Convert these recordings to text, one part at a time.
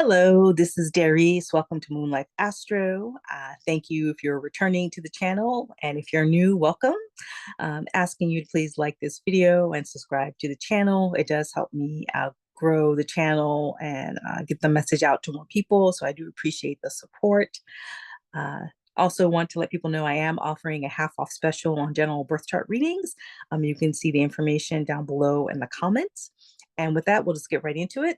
Hello, this is Darice. Welcome to Moonlight Astro. Thank you if you're returning to the channel, and if you're new, welcome. Asking you to please like this video and subscribe to the channel. It does help me grow the channel and get the message out to more people, so I do appreciate the support. Uh, Also want to let people know I am offering a half off special on general birth chart readings. You can see the information down below in the comments. And with that, we'll just get right into it.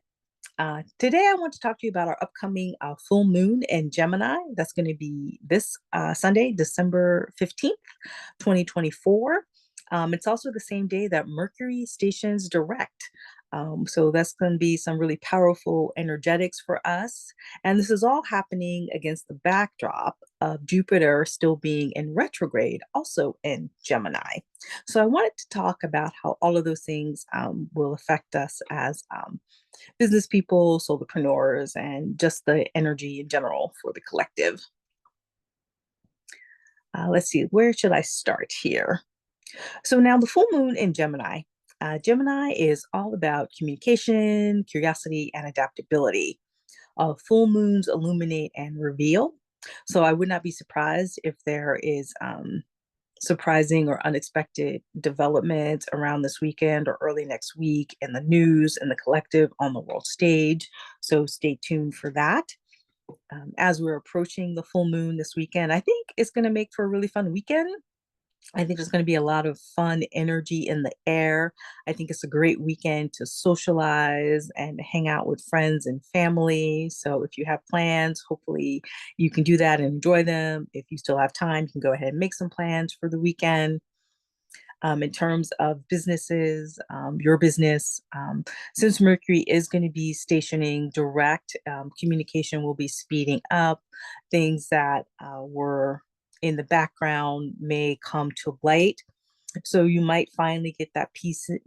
Today, I want to talk to you about our upcoming full moon in Gemini. That's going to be this Sunday, December 15th, 2024. It's also the same day that Mercury stations direct. So that's going to be some really powerful energetics for us. And this is all happening against the backdrop of Jupiter still being in retrograde, also in Gemini. So I wanted to talk about how all of those things will affect us as business people, solopreneurs, and just the energy in general for the collective. Let's see, where should I start here? So now the full moon in Gemini. Gemini is all about communication, curiosity, and adaptability. Full moons illuminate and reveal. So I would not be surprised if there is surprising or unexpected developments around this weekend or early next week in the news and the collective on the world stage. So stay tuned for that. As we're approaching the full moon this weekend, I think it's going to make for a really fun weekend. I think there's going to be a lot of fun energy in the air. I think it's a great weekend to socialize and hang out with friends and family. So if you have plans, hopefully you can do that and enjoy them. If you still have time, you can go ahead and make some plans for the weekend. In terms of businesses, your business, since Mercury is going to be stationing direct, communication will be speeding up. Things that were in the background may come to light. So you might finally get that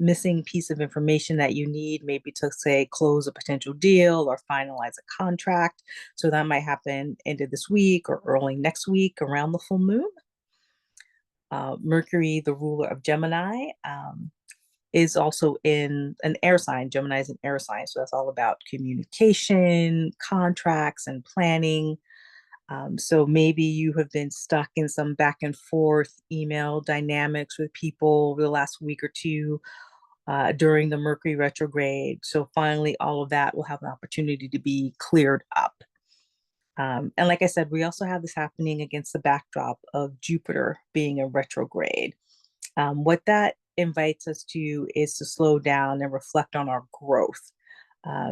missing piece of information that you need, maybe to say close a potential deal or finalize a contract. So that might happen end of this week or early next week around the full moon. Mercury, the ruler of Gemini, is also in an air sign. Gemini is an air sign, so that's all about communication, contracts, and planning. So maybe you have been stuck in some back and forth email dynamics with people over the last week or two during the Mercury retrograde. So finally, all of that will have an opportunity to be cleared up. And like I said, we also have this happening against the backdrop of Jupiter being a retrograde. What that invites us to is to slow down and reflect on our growth.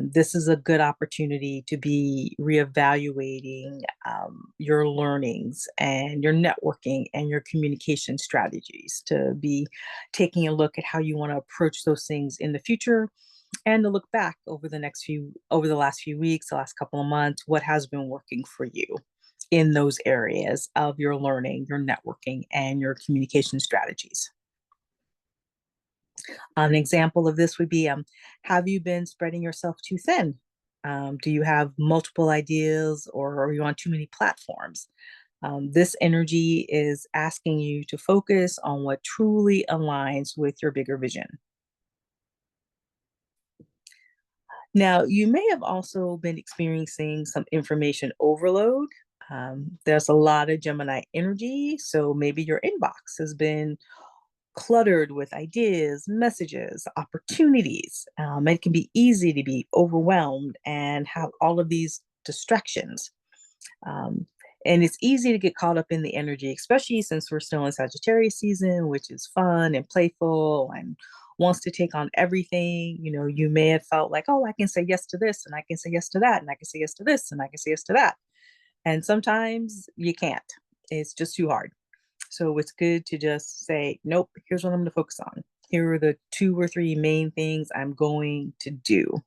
This is a good opportunity to be reevaluating your learnings and your networking and your communication strategies, to be taking a look at how you want to approach those things in the future, and to look back over the last few weeks, the last couple of months, what has been working for you in those areas of your learning, your networking, and your communication strategies. An example of this would be, have you been spreading yourself too thin? Do you have multiple ideas, or are you on too many platforms? This energy is asking you to focus on what truly aligns with your bigger vision. Now, you may have also been experiencing some information overload. There's a lot of Gemini energy, so maybe your inbox has been cluttered with ideas, messages, opportunities. It can be easy to be overwhelmed and have all of these distractions. And it's easy to get caught up in the energy, especially since we're still in Sagittarius season, which is fun and playful and wants to take on everything. You know, you may have felt like, oh, I can say yes to this, and I can say yes to that, and I can say yes to this, and I can say yes to that. And sometimes you can't. It's just too hard. So it's good to just say, nope, here's what I'm going to focus on. Here are the 2 or 3 main things I'm going to do.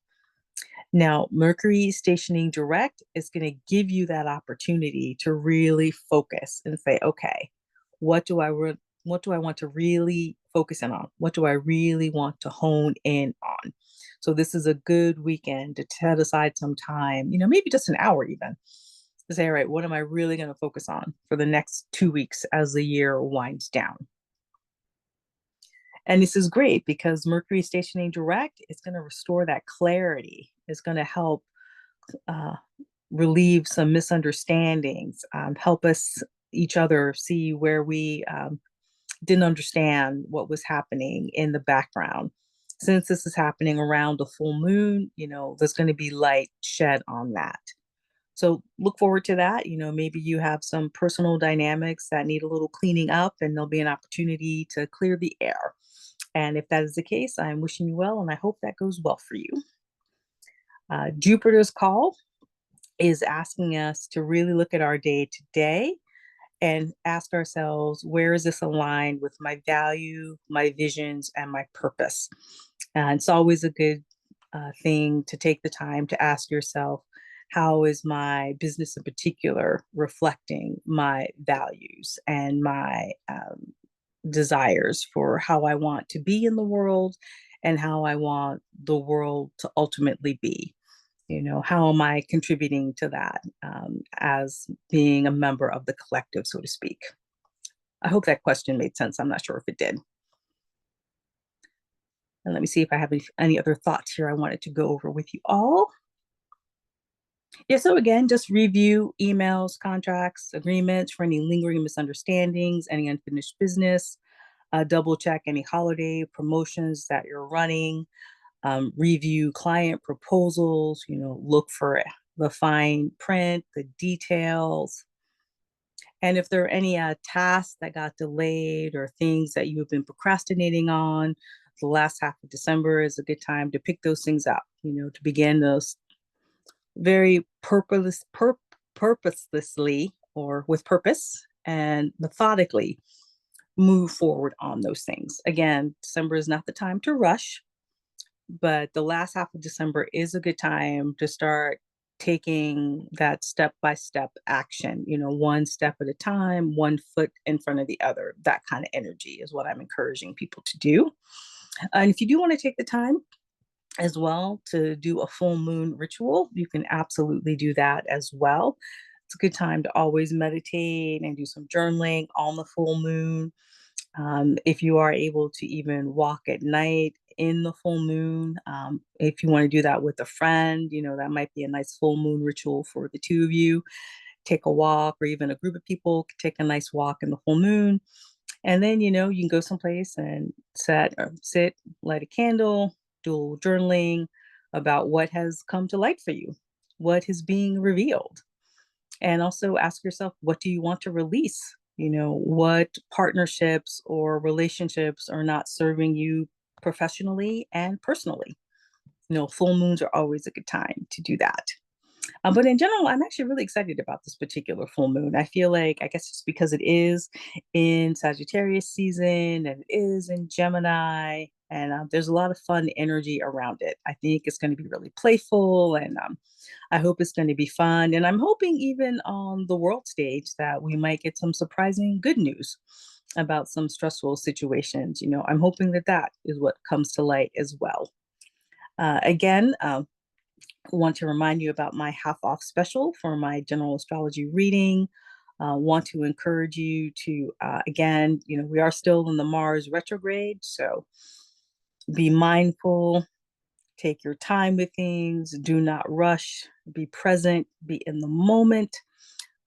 Now, Mercury stationing direct is going to give you that opportunity to really focus and say, okay, what do I want to really focus in on? What do I really want to hone in on? So this is a good weekend to set aside some time, maybe just an hour even, to say, all right, what am I really going to focus on for the next 2 weeks as the year winds down? And this is great because Mercury stationing direct is going to restore that clarity. It's going to help relieve some misunderstandings, help us each other see where we didn't understand what was happening in the background. Since this is happening around the full moon, there's going to be light shed on that. So look forward to that. Maybe you have some personal dynamics that need a little cleaning up, and there'll be an opportunity to clear the air. And if that is the case, I'm wishing you well, and I hope that goes well for you. Jupiter's call is asking us to really look at our day today and ask ourselves, where is this aligned with my value, my visions, and my purpose? And it's always a good thing to take the time to ask yourself, how is my business in particular reflecting my values and my desires for how I want to be in the world and how I want the world to ultimately be? How am I contributing to that as being a member of the collective, so to speak? I hope that question made sense. I'm not sure if it did. And let me see if I have any other thoughts here I wanted to go over with you all. Yeah, so again, just review emails, contracts, agreements for any lingering misunderstandings, any unfinished business, double check any holiday promotions that you're running, review client proposals, look for the fine print, the details. And if there are any tasks that got delayed or things that you have been procrastinating on, the last half of December is a good time to pick those things up, to begin those very purposelessly or with purpose and methodically move forward on those things. Again, December is not the time to rush, but the last half of December is a good time to start taking that step-by-step action, one step at a time, one foot in front of the other. That kind of energy is what I'm encouraging people to do. And if you do want to take the time as well to do a full moon ritual, you can absolutely do that as well. It's a good time to always meditate and do some journaling on the full moon. If you are able to even walk at night in the full moon, if you want to do that with a friend, that might be a nice full moon ritual for the two of you. Take a walk, or even a group of people could take a nice walk in the full moon. And then, you can go someplace and sit, light a candle, do a little journaling about what has come to light for you, what is being revealed. And also ask yourself, what do you want to release? What partnerships or relationships are not serving you professionally and personally? Full moons are always a good time to do that. But in general, I'm actually really excited about this particular full moon. I feel like, I guess it's because it is in Sagittarius season and it is in Gemini, and there's a lot of fun energy around it. I think it's going to be really playful, and I hope it's going to be fun. And I'm hoping even on the world stage that we might get some surprising good news about some stressful situations. I'm hoping that is what comes to light as well. Again, want to remind you about my half off special for my general astrology reading. Want to encourage you to, again, we are still in the Mars retrograde, so be mindful, take your time with things, do not rush, be present, be in the moment.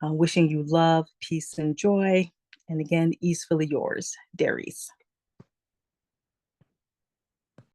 Wishing you love, peace, and joy. And again, easefully yours, Darice.